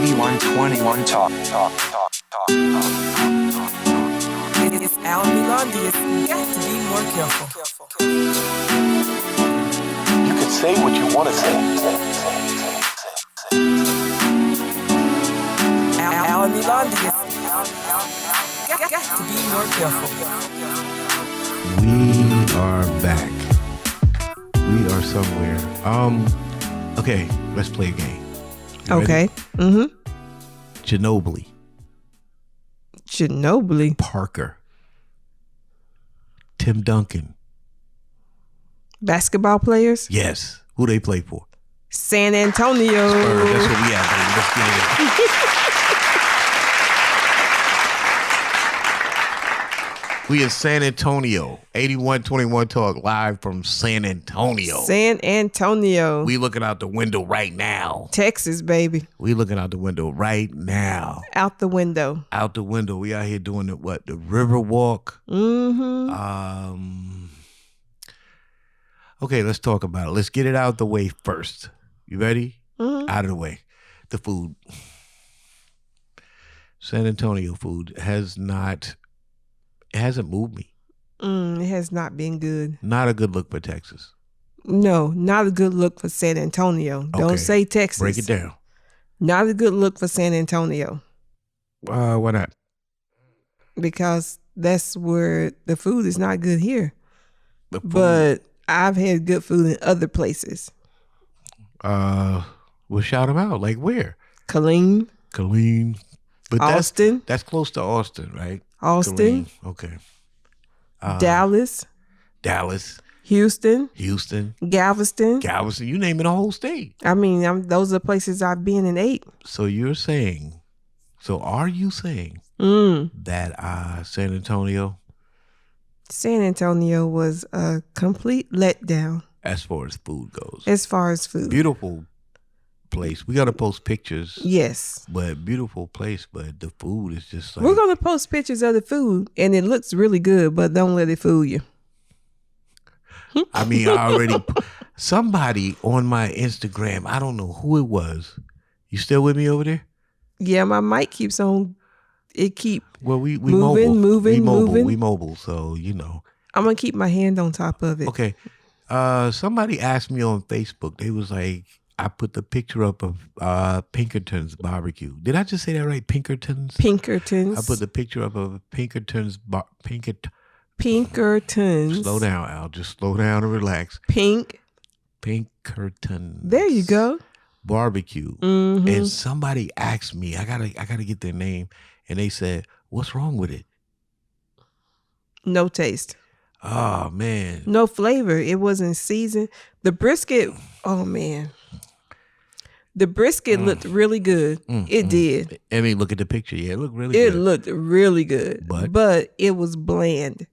E0121 talk. It's Al Melondius. Got to be more careful. You can say what you want to say. Al Melondius. Got to be more careful. We are back. We are somewhere. Okay, let's play a game. You Okay. ready? Ginobili. Parker. Tim Duncan. Basketball players. Yes. Who they play for? San Antonio. Spurs. That's what we have, baby. Let's get it. We in San Antonio. 8121 Talk live from San Antonio. San Antonio. We looking out the window right now. Texas, baby. We looking out the window right now. Out the window. Out the window. We out here doing the river walk. Okay, let's talk about it. Let's get it out the way first. You ready? Out of the way. The food. San Antonio food hasn't moved me. It has not been good. Not a good look for Texas. No, not a good look for San Antonio. Okay. Don't say Texas. Break it down. Not a good look for San Antonio. Why not? Because that's where the food is not good here. The food. But I've had good food in other places. We'll shout them out. Like where? Killeen. But Austin. That's close to Austin, right? Austin. Killeen. Okay. Dallas. Houston. Galveston. You naming the whole state. I mean, those are places I've been and ate. So are you saying that San Antonio was a complete letdown as far as food goes? As far as food. Beautiful place. We got to post pictures. Yes. But beautiful place, but the food is just like... We're going to post pictures of the food, and it looks really good, but don't let it fool you. I mean, somebody on my Instagram, I don't know who it was. You still with me over there? Yeah, my mic keeps on. It keep we moving. We mobile, so you know. I'm gonna keep my hand on top of it. Okay. Somebody asked me on Facebook. They was like, I put the picture up of Pinkerton's barbecue. Did I just say that right? Pinkerton's. I put the picture up of Pinkerton's Pinkerton's. Slow down, Al. Just slow down and relax. Pinkerton's. There you go. Barbecue. And somebody asked me, I gotta get their name, and they said, "What's wrong with it?" No taste. Oh man. No flavor. It wasn't seasoned. The brisket. Oh man. The brisket looked really good. It did. I mean, look at the picture. Yeah, it looked really good. It looked really good. But it was bland.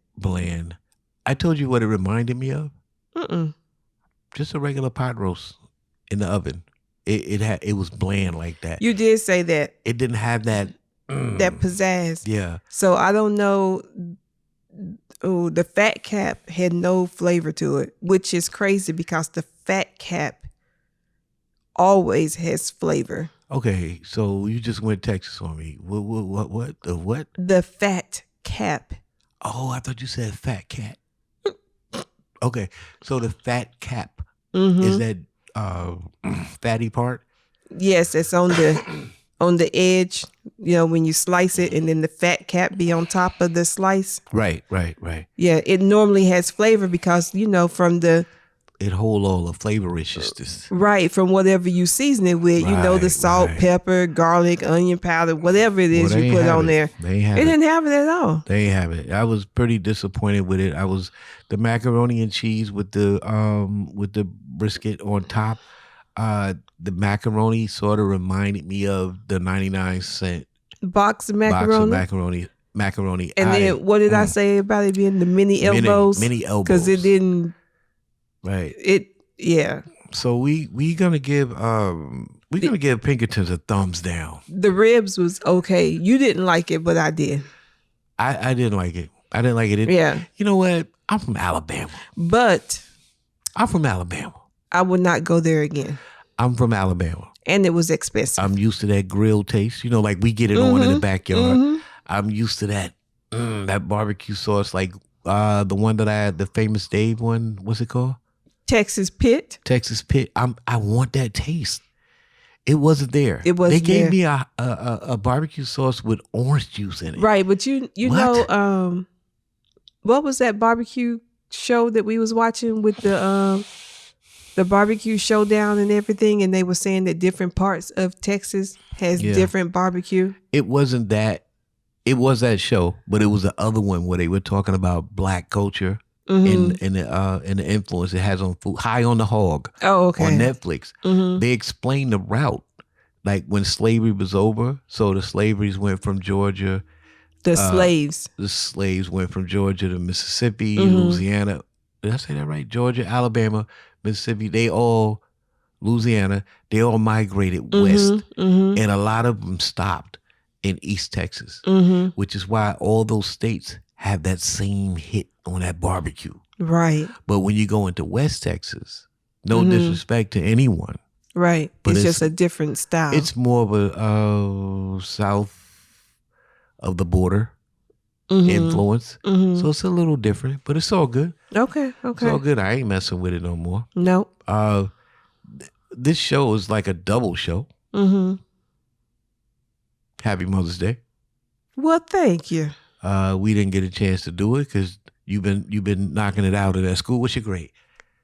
I told you what it reminded me of. Just a regular pot roast in the oven. It was bland like that. You did say that. It didn't have that that pizzazz. Yeah. So I don't know. Oh, the fat cap had no flavor to it, which is crazy because the fat cap always has flavor. Okay, so you just went Texas on me. What? The what? The fat cap. Oh, I thought you said fat cat. Okay, so the fat cap is that fatty part? Yes, it's on the edge. You know, when you slice it, and then the fat cap be on top of the slice. Right. Yeah, it normally has flavor because from the. It hold all the flavoriciousness. Right, from whatever you season it with. The salt, pepper, garlic, onion powder, whatever it is you put on there. They ain't have it. Didn't have it at all. They ain't have it. I was pretty disappointed with it. The macaroni and cheese with the brisket on top. The macaroni sort of reminded me of the 99-cent box of macaroni. And then what did I say about it being the mini elbows? Mini elbows. Because it didn't. Right. Yeah. So we gonna give Pinkerton's a thumbs down. The ribs was okay. You didn't like it, but I did. I didn't like it. Yeah. You know what? I'm from Alabama. But I'm from Alabama. I would not go there again. I'm from Alabama. And it was expensive. I'm used to that grill taste. You know, like we get it on in the backyard. I'm used to that that barbecue sauce, like the one that I had, the famous Dave one. What's it called? Texas Pit. Texas Pit. I want that taste. It wasn't there. It wasn't They gave there. me a barbecue sauce with orange juice in it. Right, but you What? know, what was that barbecue show that we was watching with the barbecue showdown and everything, and they were saying that different parts of Texas has Yeah. different barbecue. It wasn't that. It was that show, but it was the other one where they were talking about black culture and the influence it has on food. High on the Hog Oh, okay. on Netflix. They explained the route, like when slavery was over. So the slaveries went from Georgia. The slaves. The slaves went from Georgia to Mississippi, Louisiana. Did I say that right? Georgia, Alabama, Mississippi. Louisiana. They all migrated west, and a lot of them stopped in East Texas, which is why all those states have that same hit on that barbecue. Right. But when you go into West Texas, no disrespect to anyone, Right. But It's it's- just a different style. it's more of a south of the border influence. So it's a little different, but it's all good. Okay. It's all Okay. good. I ain't messing with it no more. Nope. This show is like a double show. Happy Mother's Day. Well, thank you. We didn't get a chance to do it because you've been knocking it out at that school. What's your grade?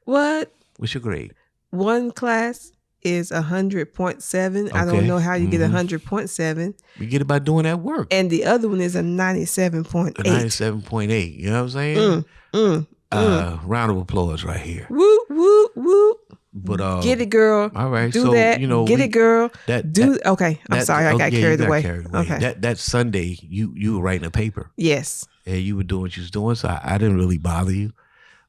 What? What's your grade? One class is 100.7. I don't Okay. know how you get 100.7. You get it by doing that work. And the other one is a 97.8. A 97.8. You know what I'm saying? Round of applause right here. Woo, woo, woo. But Get it, girl. all right, Do so, that. you know, Get it, girl. that- Okay. I'm sorry. I got you carried got away. carried away. Okay. That Sunday, you were writing a paper. Yes. And you were doing what you was doing, so I didn't really bother you.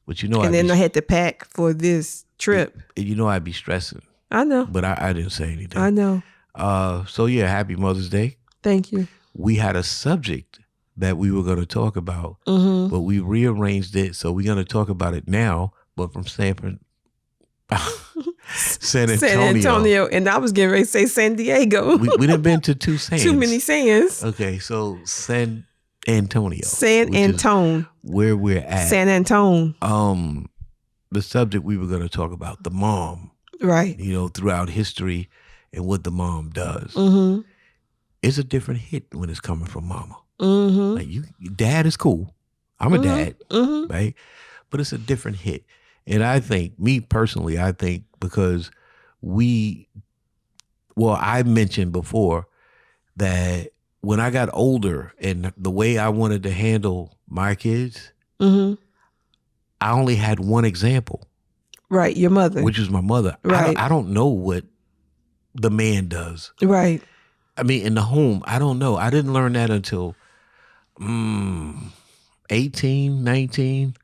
But you know, And then I had to pack for this trip. you know I'd be stressing. I know. But I didn't say anything. I know. So yeah, happy Mother's Day. Thank you. We had a subject that we were going to talk about, but we rearranged it, so we're going to talk about it now, but from San Antonio. San Antonio. And I was getting ready to say San Diego. We done been to two Sands. Too many Sands. Okay, so San Antonio. San which is Antone. where we're at. San Antone. The subject we were going to talk about, the mom, Right. you know, throughout history and what the mom does. It's a different hit when it's coming from mama. Like dad is cool. I'm a dad, right? But it's a different hit. And I think, me personally, because I mentioned before that when I got older and the way I wanted to handle my kids, I only had one example, Right. Your mother. which was my mother. Right. I don't know what the man does. Right. I mean, in the home, I don't know. I didn't learn that until 18, 19.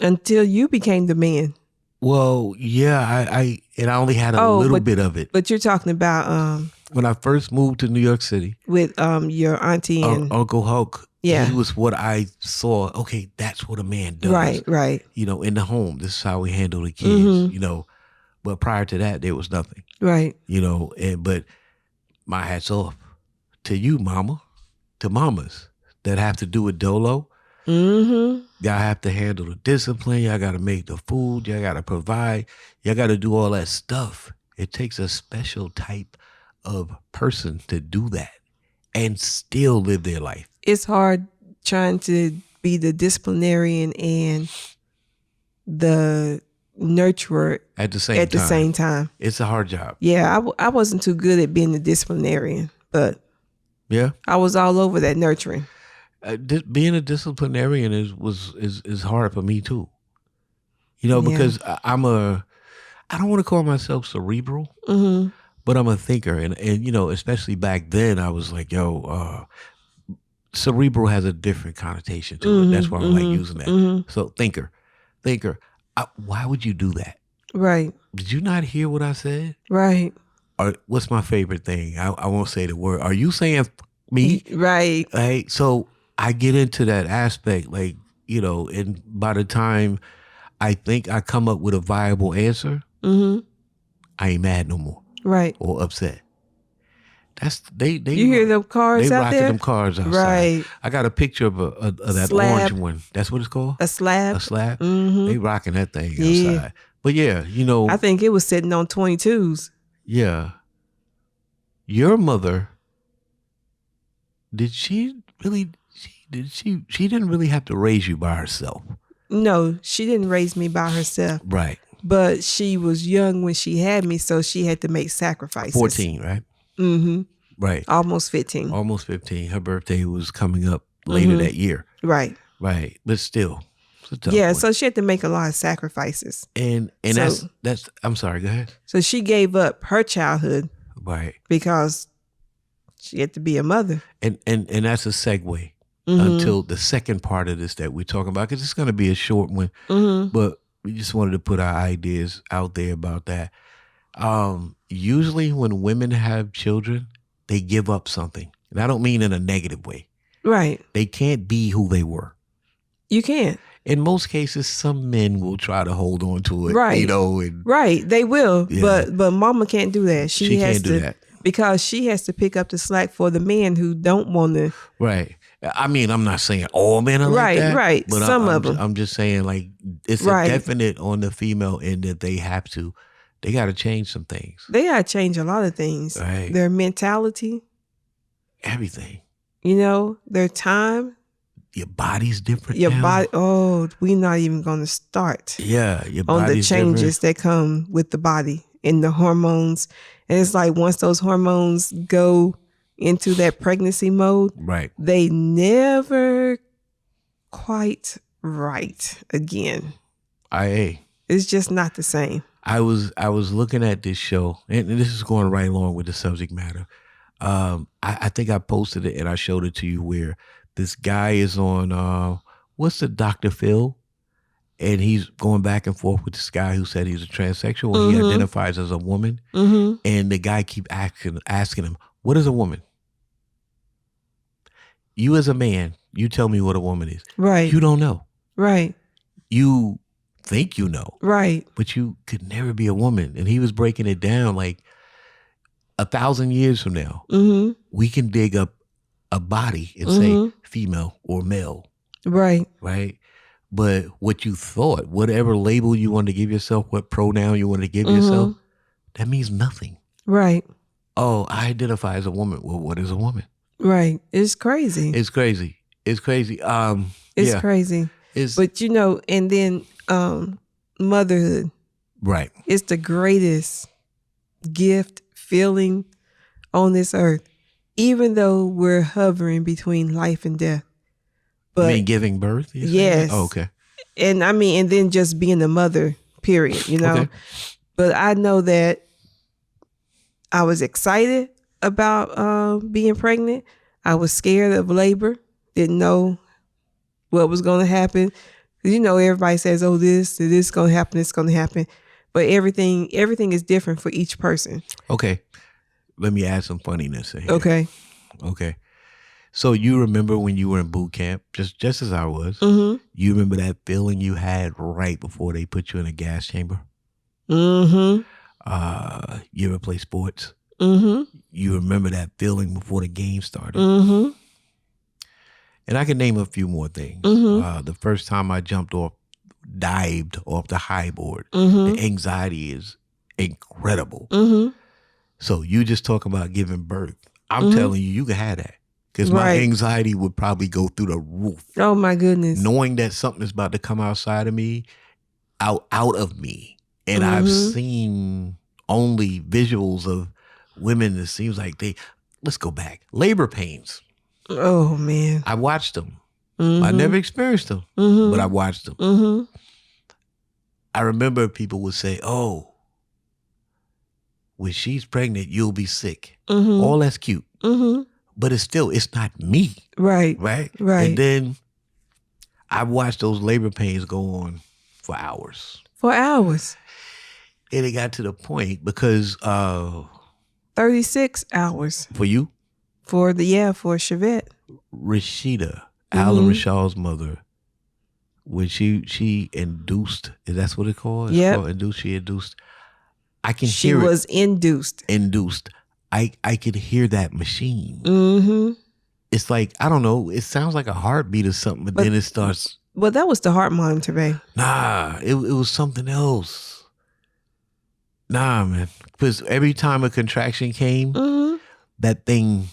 Until you became the man. Well, yeah, I only had a little bit of it. But you're talking about When I first moved to New York City, with your auntie and Uncle Hulk, Yeah. he was what I saw. Okay, that's what a man does. right. You know, in the home, this is how we handle the kids, you know. But prior to that, there was nothing, Right. you know. But my hat's off to you, mama, to mamas that have to do it dolo. Y'all have to handle the discipline. Y'all got to make the food. Y'all got to provide. Y'all got to do all that stuff. It takes a special type of person to do that and still live their life. It's hard trying to be the disciplinarian and the nurturer At the same time. It's a hard job. Yeah, I wasn't too good at being the disciplinarian, but Yeah. I was all over that nurturing. Being a disciplinarian is hard for me too. You know, Yeah. because I don't want to call myself cerebral, but I'm a thinker. And you know, especially back then, I was like, cerebral has a different connotation to it. That's why I like using that. So thinker. Why would you do that? Right. Did you not hear what I said? Right. Or what's my favorite thing? I won't say the word. Are you saying me? Right. Right. So I get into that aspect, like, you know, and by the time I think I come up with a viable answer, I ain't mad no more. Right. or upset. That's they You hear them cars they out rocking there? them cars outside. Right. I got a picture of that Slab. orange one. That's what it's called? A slab. A slab? Mm-hmm. They rocking that thing Yeah. outside. But yeah, I think it was sitting on 22s. yeah. Your mother, she didn't really have to raise you by herself. No, she didn't raise me by herself. Right. But she was young when she had me, so she had to make sacrifices. 14, right? Mm-hmm. Right. Almost 15. Almost 15. Her birthday was coming up later that year. Right. Right. But still, it's a tough Yeah, one. so she had to make a lot of sacrifices. And So- that's I'm sorry, go ahead. So she gave up her childhood Right. because she had to be a mother. And that's a segue Mm-hmm. until the second part of this that we're talking about, because it's going to be a short one. Mm-hmm. But we just wanted to put our ideas out there about that. Usually when women have children, they give up something. And I don't mean in a negative way. Right. They can't be who they were. You can't. In most cases, some men will try to hold on to it. Right. And Right. They will. Yeah. But mama can't do that. she has can't do to, that. because she has to pick up the slack for the men who don't want to. Right. I mean, I'm not saying all men are Right, like that. right. But Some of them. I'm just saying, like, it's Right. a definite on the female end that they got to change some things. They got to change a lot of things. Right. Their mentality, Everything. their time, Your body's different. your now. body. Oh, we're not even going to start Yeah, your on the body's changes that come with the body and the hormones. And it's like once those hormones go into that pregnancy mode, different. Right. they never quite right again. It's just not the same. I was looking at this show, and this is going right along with the subject matter. I think I posted it and I showed it to you, where this guy is on what's the Dr. Phil, and he's going back and forth with this guy who said he's a transsexual and he identifies as a woman, and the guy keep asking him, what is a woman? You as a man, you tell me what a woman is. Right. You don't know. Right. You think you know, Right. but you could never be a woman. And he was breaking it down like 1,000 years from now, we can dig up a body and say female or male, Right. right? But what you thought, whatever label you wanted to give yourself, what pronoun you wanted to give yourself, that means nothing. Right. Oh, I identify as a woman. Well, what is a woman? Right. It's crazy. It's crazy. It's crazy. It's yeah. crazy. It's But and then motherhood right. is the greatest gift feeling on this earth, even though we're hovering between life and death. But I mean, giving birth? you say? Yes. Oh, okay. and then just being a mother, period, Okay. But I know that I was excited about being pregnant. I was scared of labor, didn't know what was going to happen. Everybody says, oh, this is going to happen, it's going to happen. But everything is different for each person. Okay. Let me add some funniness in here. Okay. Okay. So you remember when you were in boot camp, just as I was, Mm-hmm. you remember that feeling you had right before they put you in a gas chamber? Mm-hmm. You ever play sports? Mm-hmm. You remember that feeling before the game started? Mm-hmm. And I can name a few more things. Mhm. The first time I dived off the high board, Mm-hmm. the anxiety is incredible. Mm-hmm. So you just talk about giving birth. I'm telling you can have that. Because my Right. anxiety would probably go through the roof. Oh my goodness. Knowing that something is about to come outside of me, out of me. And I've seen only visuals of women that seems like let's go back. Labor pains. Oh man. I watched them. Mm-hmm. I never experienced them, Mm-hmm. but I watched them. Mm-hmm. I remember people would say, oh, when she's pregnant, you'll be sick. Mm-hmm. All that's cute. Mm-hmm. But it's not me, Right. right? Right. And then I watched those labor pains go on for hours. For hours. And it got to the point because 36 hours for you, for Chevette. Rashida, Alan Rashaw's mother, when she induced, is that what it's called? It's Yep. called induced. She induced. I can She hear was induced. induced. I could hear that machine. Mm-hmm. It's like, I don't know, it sounds like a heartbeat or something, but then it starts. Well, that was the heart monitor, babe. Nah, it was something else. Nah, man. Because every time a contraction came, Mm-hmm. that thing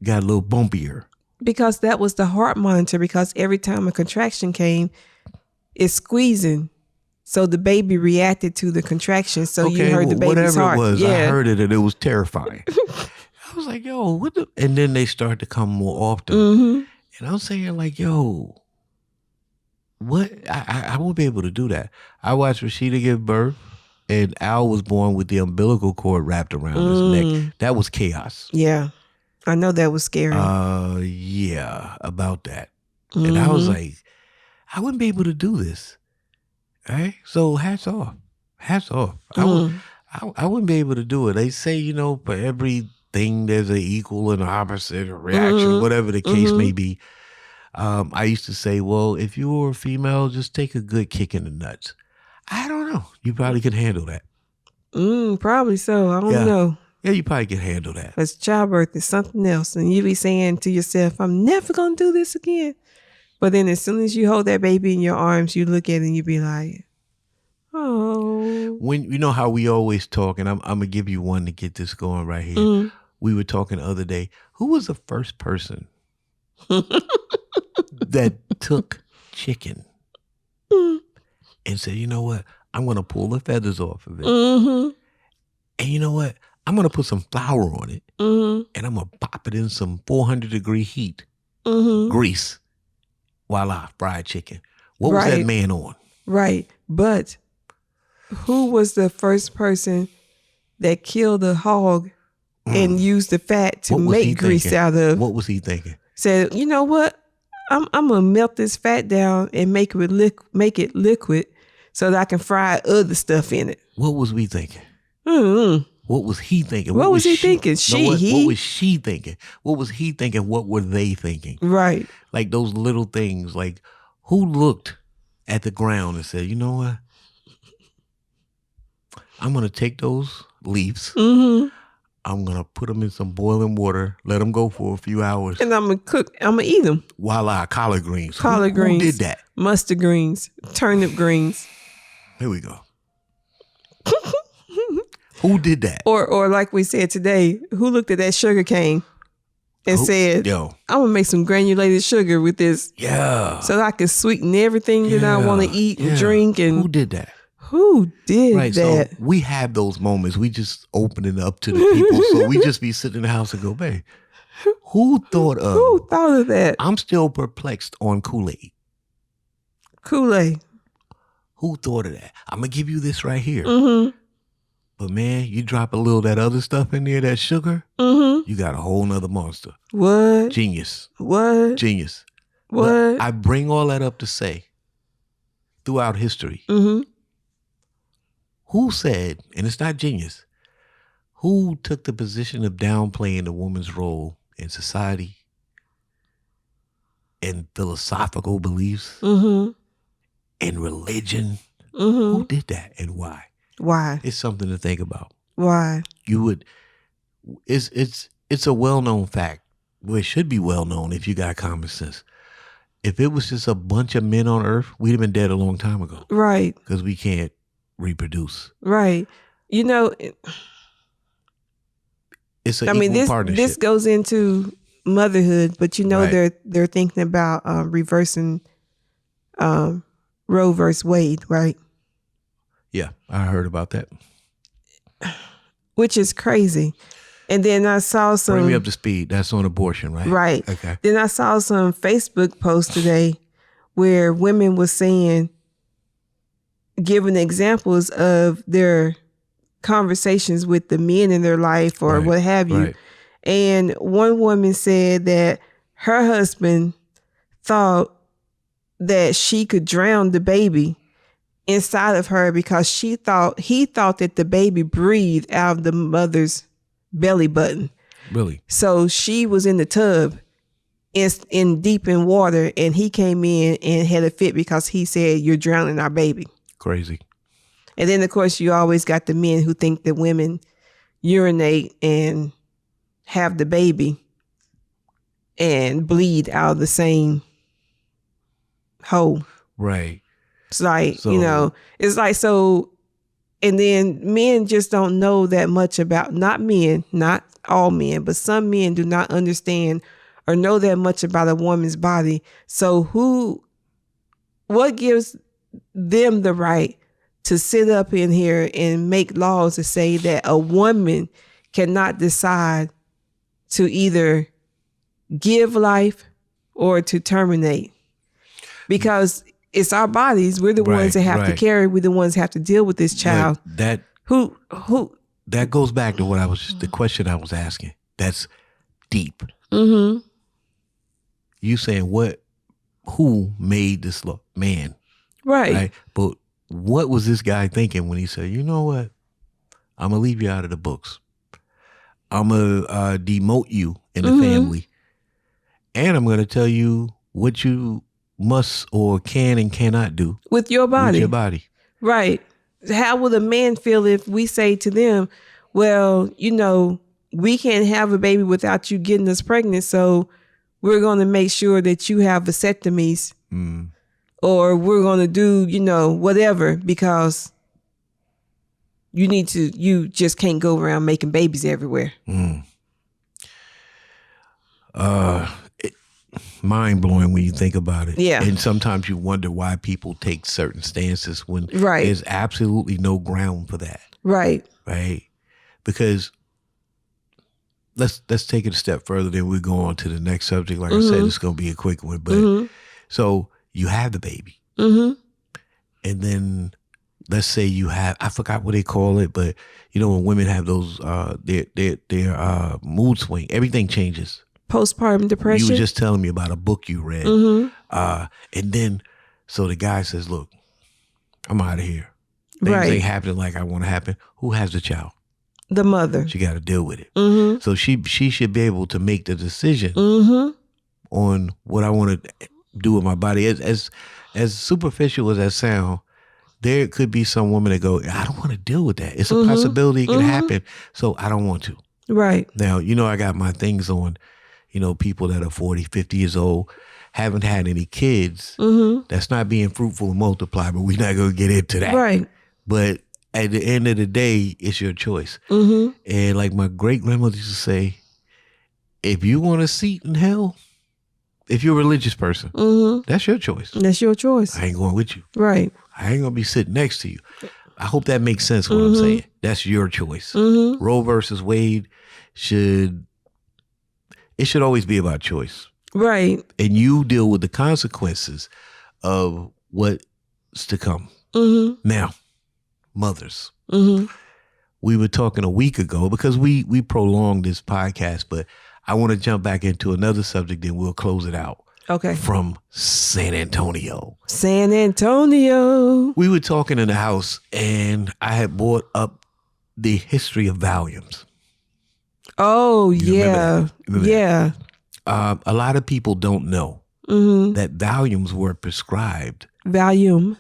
got a little bumpier. Because that was the heart monitor, because every time a contraction came, it's squeezing. So the baby reacted to the contraction. So you heard the baby's whatever heart. it was, Yeah. I heard it and it was terrifying. I was like, yo, what the? And then they started to come more often. Mm-hmm. And I'm saying like, yo, what? I won't be able to do that. I watched Rashida give birth and Al was born with the umbilical cord wrapped around his neck. That was chaos. Yeah. I know that was scary. Yeah, about that. And I was like, I wouldn't be able to do this. Right? So hats off. Hats off. I wouldn't be able to do it. They say, for everything there's an equal and opposite reaction, whatever the case may be. I used to say, well, if you were a female, just take a good kick in the nuts. I don't know. You probably could handle that. Probably so. I don't know. Yeah, you probably could handle that. Because childbirth is something else. And you be saying to yourself, I'm never going to do this again. But then as soon as you hold that baby in your arms, you look at it and you be like, oh. When you know how we always talk, and I'm going to give you one to get this going right here. We were talking the other day. Who was the first person that took chicken and said, you know what? I'm going to pull the feathers off of it. And you know what? I'm going to put some flour on it. And I'm going to pop it in some 400-degree heat, grease, voila, fried chicken. What was that man on? Right. But who was the first person that killed a hog and used the fat to make grease out of? What was he thinking? Said, you know what? I'm going to melt this fat down and make it liquid so that I can fry other stuff in it. What was we thinking? What was he thinking? What was he thinking? What was she thinking? What was he thinking? What were they thinking? Right. Like those little things. Like who looked at the ground and said, you know what? I'm going to take those leaves. I'm going to put them in some boiling water, let them go for a few hours. And I'm going to cook. I'm going to eat them. Voila, collard greens. Collard greens. Who did that? Mustard greens. Turnip greens. Here we go. Who did that? Or like we said today, who looked at that sugar cane and said, yo, I'm going to make some granulated sugar with this. Yeah. So that I can sweeten everything that I want to eat and drink. And who did that? Who did that? So we have those moments. We just open it up to the people. So we just be sitting in the house and go, babe, who thought of that? I'm still perplexed on Kool-Aid. Kool-Aid. Who thought of that? I'm going to give you this right here. But man, you drop a little of that other stuff in there, that sugar, you got a whole nother monster. What? Genius. What? Genius. What? But I bring all that up to say, throughout history, who said, and it's not genius, who took the position of downplaying the woman's role in society and philosophical beliefs and religion? Who did that and why? Why? It's something to think about. Why? It's a well-known fact. Well, it should be well-known if you got common sense. If it was just a bunch of men on earth, we'd have been dead a long time ago. Right. Because we can't reproduce. Right. You know, it's an equal partnership. This goes into motherhood, but you know they're thinking about reversing Roe versus Wade, right? Yeah, I heard about that. Which is crazy. And then I saw some... Bring me up to speed. That's on abortion, right? Right. Okay. Then I saw some Facebook posts today where women were saying, giving examples of their conversations with the men in their life or what have you. Right. And one woman said that her husband thought that she could drown the baby inside of her because he thought that the baby breathed out of the mother's belly button. Really? So she was in the tub in deep in water and he came in and had a fit because he said, "You're drowning our baby." Crazy. And then, of course, you always got the men who think that women urinate and have the baby and bleed out of the same hole. Right. It's like, So- it's like, so, and then men just don't know that much about, not men, not all men, but some men do not understand or know that much about a woman's body. So what gives them the right to sit up in here and make laws to say that a woman cannot decide to either give life or to terminate? Because it's our bodies. We're the ones that have to carry. We're the ones that have to deal with this child. But that goes back to the question I was asking. That's deep. Mm-hmm. You saying who made this law? Man. Right. But what was this guy thinking when he said, you know what? I'm going to leave you out of the books. I'm going to demote you in the family. And I'm going to tell you what you must or can and cannot do with your body. With your body. Right. How will a man feel if we say to them, well, we can't have a baby without you getting us pregnant, so we're going to make sure that you have vasectomies or we're going to do, whatever, because you just can't go around making babies everywhere. Mind blowing when you think about it. Yeah. And sometimes you wonder why people take certain stances when Right. there's absolutely no ground for that. Right. Right. Because let's take it a step further, then we go on to the next subject. Like I said, it's going to be a quick one. But so you have the baby. And then let's say you have, I forgot what they call it, but when women have those, their mood swing, everything changes. Postpartum depression. You were just telling me about a book you read. And then, so the guy says, look, I'm out of here. Things ain't happening like I want to happen. Who has the child? The mother. She got to deal with it. So she should be able to make the decision on what I want to do with my body. As superficial as that sound, there could be some women that go, I don't want to deal with that. It's a possibility it can happen, so I don't want to. Right. Now, I got my things on, people that are 40, 50 years old, haven't had any kids. That's not being fruitful and multiply, but we're not going to get into that. Right. But at the end of the day, it's your choice. And like my great grandmother used to say, if you want a seat in hell, if you're a religious person, that's your choice. That's your choice. I ain't going with you. Right. I ain't going to be sitting next to you. I hope that makes sense what I'm saying. That's your choice. Roe versus Wade should always be about choice. Right. And you deal with the consequences of what's to come. Now, mothers. We were talking a week ago because we prolonged this podcast, but I want to jump back into another subject, then we'll close it out. Okay. From San Antonio. San Antonio. We were talking in the house and I had brought up the history of Valiums. Oh, You yeah. remember that? Yeah. A lot of people don't know that Valiums were prescribed. Valium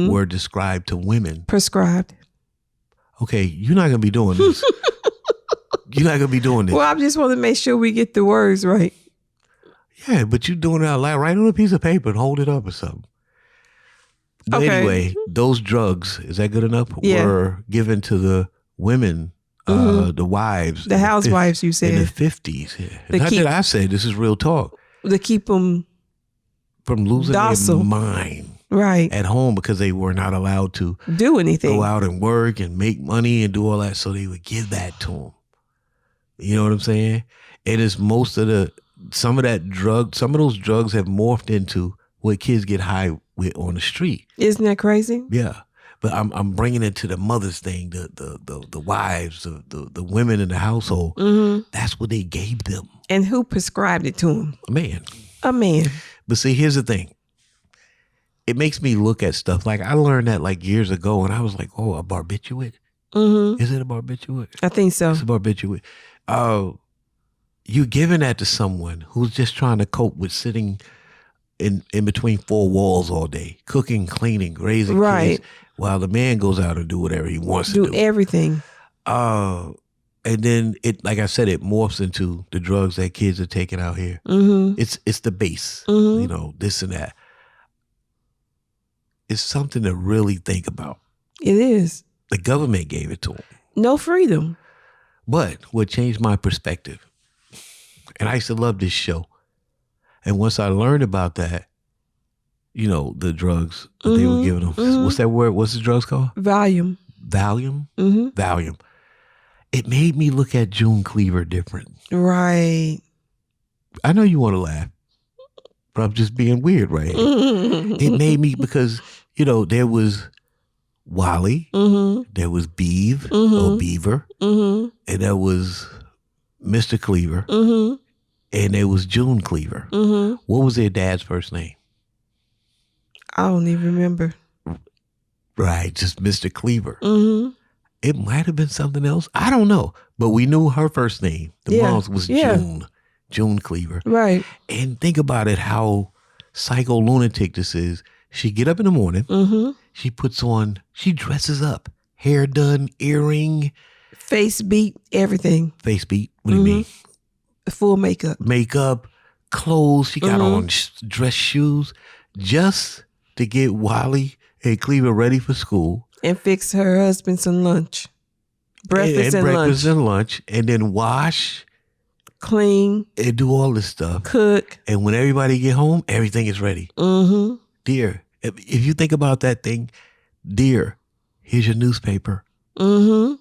were described to women. Prescribed. Okay, you're not going to be doing this. You're not going to be doing this. Well, I just want to make sure we get the words right. Yeah, but you're doing it out loud. Write on a piece of paper and hold it up or something. But anyway, those drugs, is that good enough? Yeah. Were given to the women, the wives. The housewives, you said. In the 50s. Yeah. Not that I said, this is real talk. To keep them from losing docile. their mind. Right. At home because they were not allowed to do anything. Go out and work and make money and do all that. So they would give that to them. You know what I'm saying? It is some of those drugs have morphed into what kids get high with on the street. Isn't that crazy? Yeah. But I'm bringing it to the mothers thing, the wives, the women in the household. That's what they gave them. And who prescribed it to them? A man. A man. But see, here's the thing. It makes me look at stuff. Like I learned that like years ago and I was like, oh, a barbiturate? Is it a barbiturate? I think so. It's a barbiturate. You're giving that to someone who's just trying to cope with sitting in between four walls all day, cooking, cleaning, raising Right. kids, while the man goes out and do whatever he wants to Do do. everything. And then it, like I said, it morphs into the drugs that kids are taking out here. Mm-hmm. It's the base, Mhm. you know, this and that. It's something to really think about. It is. The government gave it to them. No freedom. But what changed my perspective, and I used to love this show, and once I learned about that, you know, the drugs that they were giving them. What's that word? What's the drugs called? Valium. Valium? Mm-hmm. Valium. It made me look at June Cleaver different. Right. I know you want to laugh, but I'm just being weird right here. It made me, because, you know, there was Wally, there was Beav or Beaver, and there was Mr. Cleaver, and there was June Cleaver. What was their dad's first name? I don't even remember. Right, just Mr. Cleaver. It might have been something else. I don't know. But we knew her first name. The mom's was June Cleaver. Right. And think about it, how psycho lunatic this is. She get up in the morning. She puts on, she dresses up. Hair done, earring. Face beat, everything. Face beat. What do you mean? Full makeup. Makeup, clothes. She got on dress shoes just to get Wally and Cleaver ready for school. And fix her husband some lunch. Breakfast and lunch. And then wash. Clean. And do all this stuff. Cook. And when everybody get home, everything is ready. Dear, if you think about that thing, dear, here's your newspaper. Go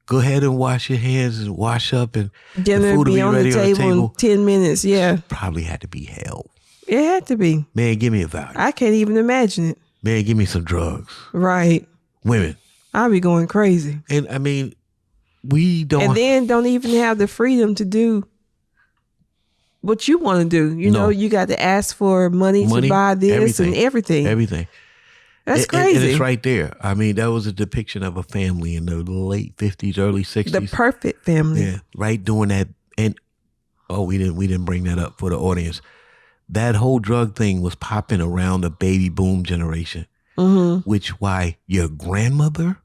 ahead and wash your hands and wash up, and dinner the food will be on the table in 10 minutes. Yeah. Probably had to be hell. It had to be. Man, give me a value. I can't even imagine it. Man, give me some drugs. Right. Women. I'll be going crazy. And I mean, we don't. And then don't even have the freedom to do what you want to do. You know, you got to ask for money to buy this and everything. Everything. That's crazy. And it's right there. I mean, that was a depiction of a family in the late 50s, early 60s. The perfect family. Yeah, right, doing that. And we didn't bring that up for the audience. That whole drug thing was popping around the baby boom generation, which why your grandmother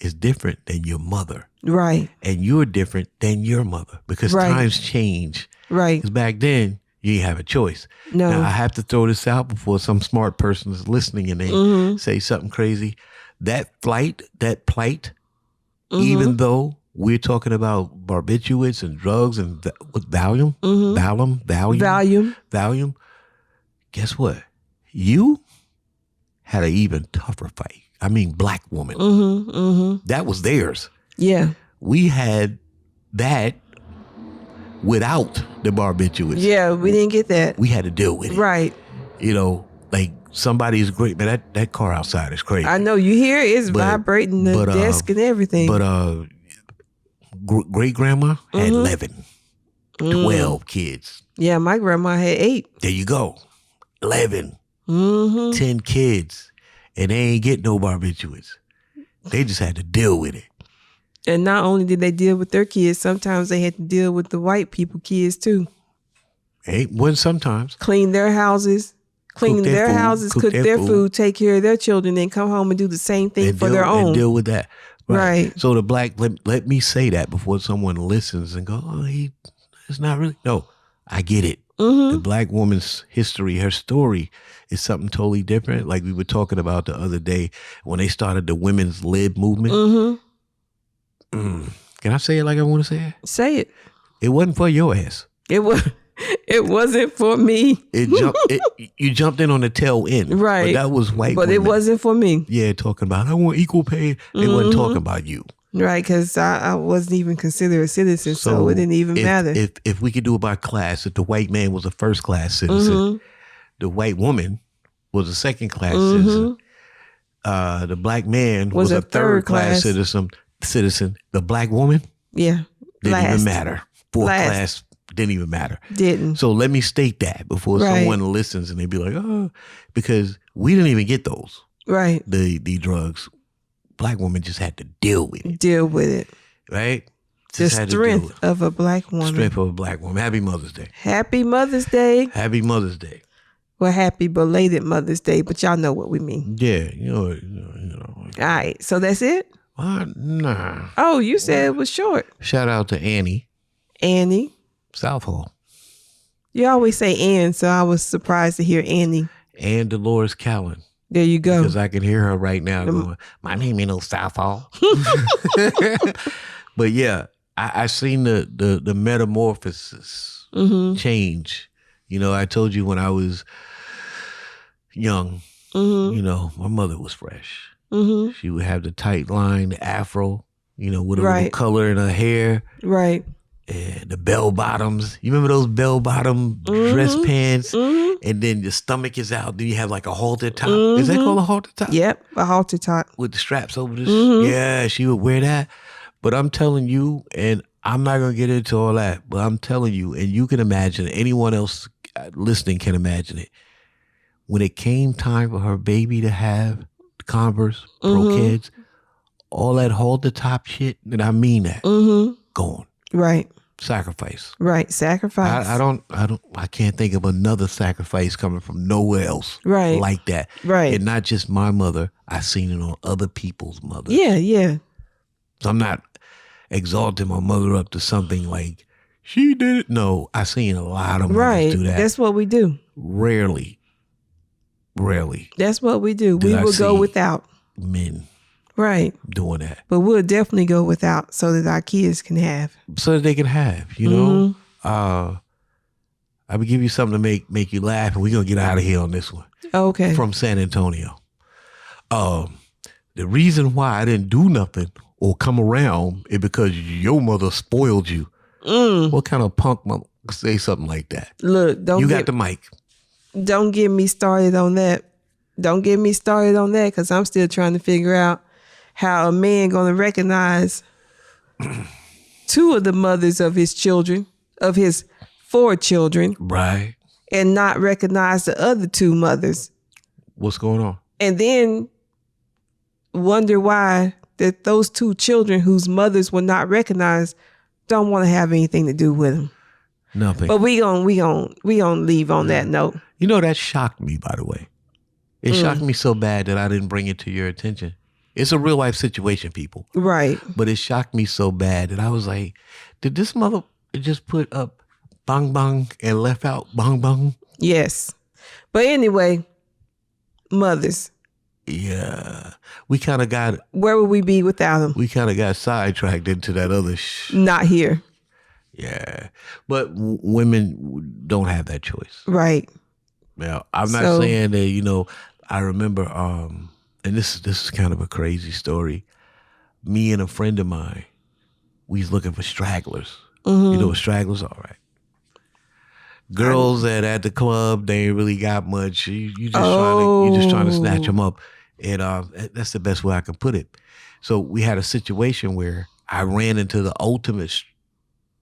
is different than your mother. Right. And you're different than your mother, because times change. Right. Because back then, you didn't have a choice. No. Now, I have to throw this out before some smart person is listening and they say something crazy. That plight, even though we're talking about barbiturates and drugs and Valium, guess what? You had an even tougher fight. I mean, black woman. That was theirs. Yeah. We had that without the barbiturates. Yeah, we didn't get that. We had to deal with it. Right. You know, like somebody's great, man. That car outside is crazy. I know, you hear it's vibrating the desk and everything. But great grandma had 11, 12 kids. Yeah, my grandma had 8. There you go. 11, 10 kids. And they ain't get no barbiturates. They just had to deal with it. And not only did they deal with their kids, sometimes they had to deal with the white people kids too. Wasn't sometimes. Clean their houses, cook their food, take care of their children, and come home and do the same thing for their own. And deal with that. Right. So the black, let me say that before someone listens and go, oh, it's not really. No, I get it. The black woman's history, her story is something totally different. Like we were talking about the other day when they started the women's lib movement. Can I say it like I want to say it? Say it. It wasn't for your ass. It wasn't for me. You jumped in on the tail end. Right. But that was white But women. it wasn't for me. Yeah, talking about, I want equal pay. They wasn't talking about you. Right, because I wasn't even considered a citizen, so it didn't even matter. If we could do it by class, if the white man was a first class citizen, the white woman was a second class citizen, the black man was a third class citizen. The black woman, didn't even matter. Fourth class didn't even matter. Didn't. So let me state that before someone listens and they be like, oh, because we didn't even get those. Right. The drugs. Black woman just had to deal with it. Deal with it. Right? The strength of a black woman. Strength of a black woman. Happy Mother's Day. Happy Mother's Day. Happy Mother's Day. Well, happy belated Mother's Day, but y'all know what we mean. Yeah, All right, so that's it? Nah. Oh, you said it was short. Shout out to Annie Annie. Southall You always say Ann, so I was surprised to hear Annie. and Dolores Callan. There you go. Because I can hear her right now going, my name ain't no Southall. But yeah, I seen the metamorphosis change. I told you when I was young, my mother was fresh. She would have the tight line, the afro, with a little color in her hair. Right. And the bell bottoms. You remember those bell bottom dress pants? And then your stomach is out. Then you have like a halter top. Is that called a halter top? Yep, a halter top. With the straps over this. Yeah, she would wear that. But I'm telling you, and I'm not going to get into all that, but I'm telling you, and you can imagine, anyone else listening can imagine it. When it came time for her baby to have Converse, Pro Kids, all that halter top shit, and I mean that, gone. Right. Sacrifice. Right. Sacrifice. I can't think of another sacrifice coming from nowhere else. Right. Like that. Right. And not just my mother. I seen it on other people's mothers. Yeah, yeah. So I'm not exalting my mother up to something like she did it. No, I seen a lot of mothers do that. That's what we do. Rarely. That's what we do. We will go without. Men. Right. Doing that. But we'll definitely go without so that our kids can have. So that they can have, I would give you something to make you laugh, and we're going to get out of here on this one. Okay. From San Antonio. The reason why I didn't do nothing or come around is because your mother spoiled you. What kind of punk mother say something like that? Look, You got the mic. Don't get me started on that. Don't get me started on that because I'm still trying to figure out how a man going to recognize two of the mothers of his children, of his 4 children. Right. And not recognize the other 2 mothers. What's going on? And then wonder why that those 2 children whose mothers were not recognized don't want to have anything to do with him. Nothing. But we gonna leave on that note. That shocked me, by the way. It shocked me so bad that I didn't bring it to your attention. It's a real life situation, people. Right. But it shocked me so bad that I was like, did this mother just put up bang bang and left out bang bang? Yes. But anyway, mothers. Yeah. We kind of got... Where would we be without them? We kind of got sidetracked into that other Not here. Yeah. But women don't have that choice. Right. Now, I'm not saying that, I remember, and this is kind of a crazy story. Me and a friend of mine, we was looking for stragglers. You know what stragglers are, right? Girls that at the club, they ain't really got much. You just trying to snatch them up. And that's the best way I can put it. So we had a situation where I ran into the ultimate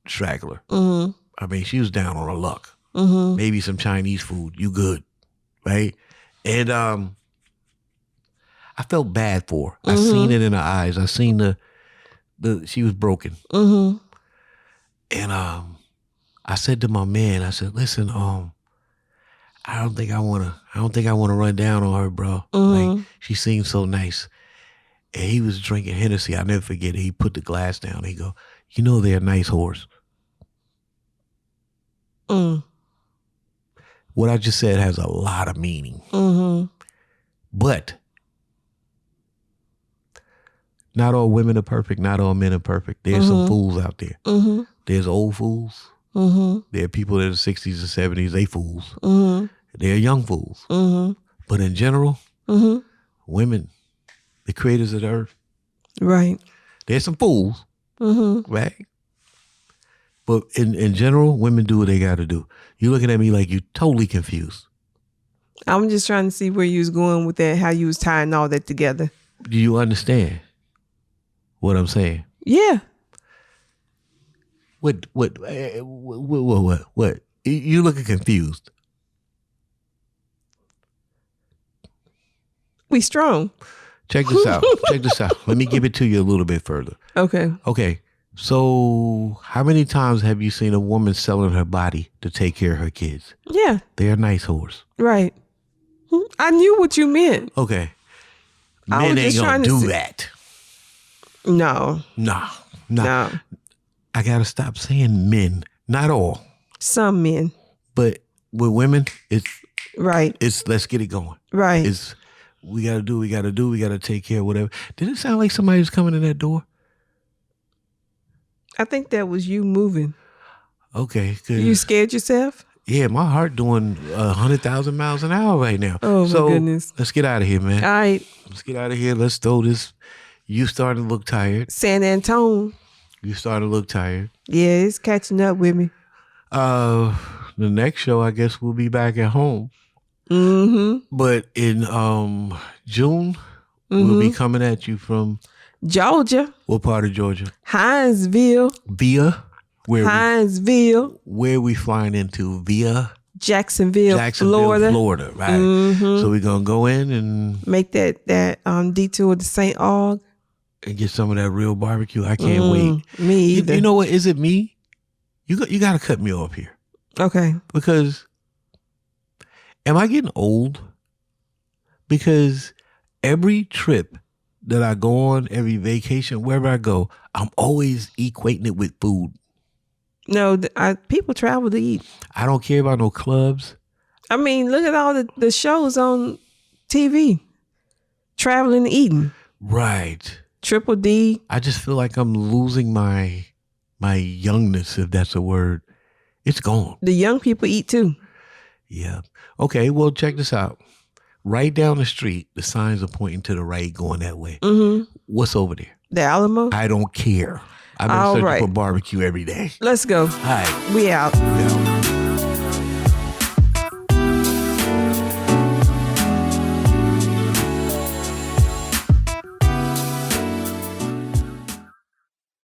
straggler. I mean, she was down on her luck. Maybe some Chinese food. You good, right? And I felt bad for her. I seen it in her eyes. I seen the she was broken. And I said to my man, I said, listen, I don't think I wanna run down on her, bro. Like, she seems so nice. And he was drinking Hennessy. I'll never forget it. He put the glass down. He go, they're a nice horse. What I just said has a lot of meaning. But not all women are perfect. Not all men are perfect. There's some fools out there. There's old fools. There are people that are 60s and 70s. They fools. They're young fools. But in general, women, the creators of the earth. Right. There's some fools. Right? But in general, women do what they got to do. You're looking at me like you're totally confused. I'm just trying to see where you was going with that, how you was tying all that together. Do you understand what I'm saying? Yeah. What? You looking confused. We strong. Check this out. Let me give it to you a little bit further. Okay. Okay. So, how many times have you seen a woman selling her body to take care of her kids? Yeah. They're nice whores. Right. I knew what you meant. Okay. I Men was ain't just gonna trying to do see- that. No. Nah. No. I gotta stop saying men. Not all. Some men. But with women, it's Right. let's get it going. Right. It's we gotta take care of whatever. Did it sound like somebody was coming in that door? I think that was you moving. Okay. 'Cause You scared yourself? yeah, my heart doing 100,000 miles an hour right now. Oh, my goodness. Let's get out of here, man. All right. Let's get out of here. Let's throw this. You starting to look tired. San Antone. You starting to look tired. Yeah, it's catching up with me. The next show, I guess we'll be back at home. Mm-hmm. But in June, we'll be coming at you from Georgia. what part of Georgia? Hinesville. Via. Hinesville. Where we flying into? Via Jacksonville, Florida, right? Mm-hmm. So we're gonna go in and Make that detour to St. Aug. get some of that real barbecue. I can't wait. Me either. You know what? Is it me? You got to cut me off here Okay. because am I getting old? Because every trip that I go on, every vacation, wherever I go, I'm always equating it with food. No, people travel to eat. I don't care about no clubs. I mean, look at all the shows on TV. Traveling and eating. Right. Triple D. I just feel like I'm losing my youngness, if that's a word. It's gone. The young people eat too. Yeah. Okay, well, check this out. Right down the street, the signs are pointing to the right, going that way. Mm-hmm. What's over there? The Alamo. I don't care. I've been All searching right. for barbecue every day. Let's go. All right. We out. We out.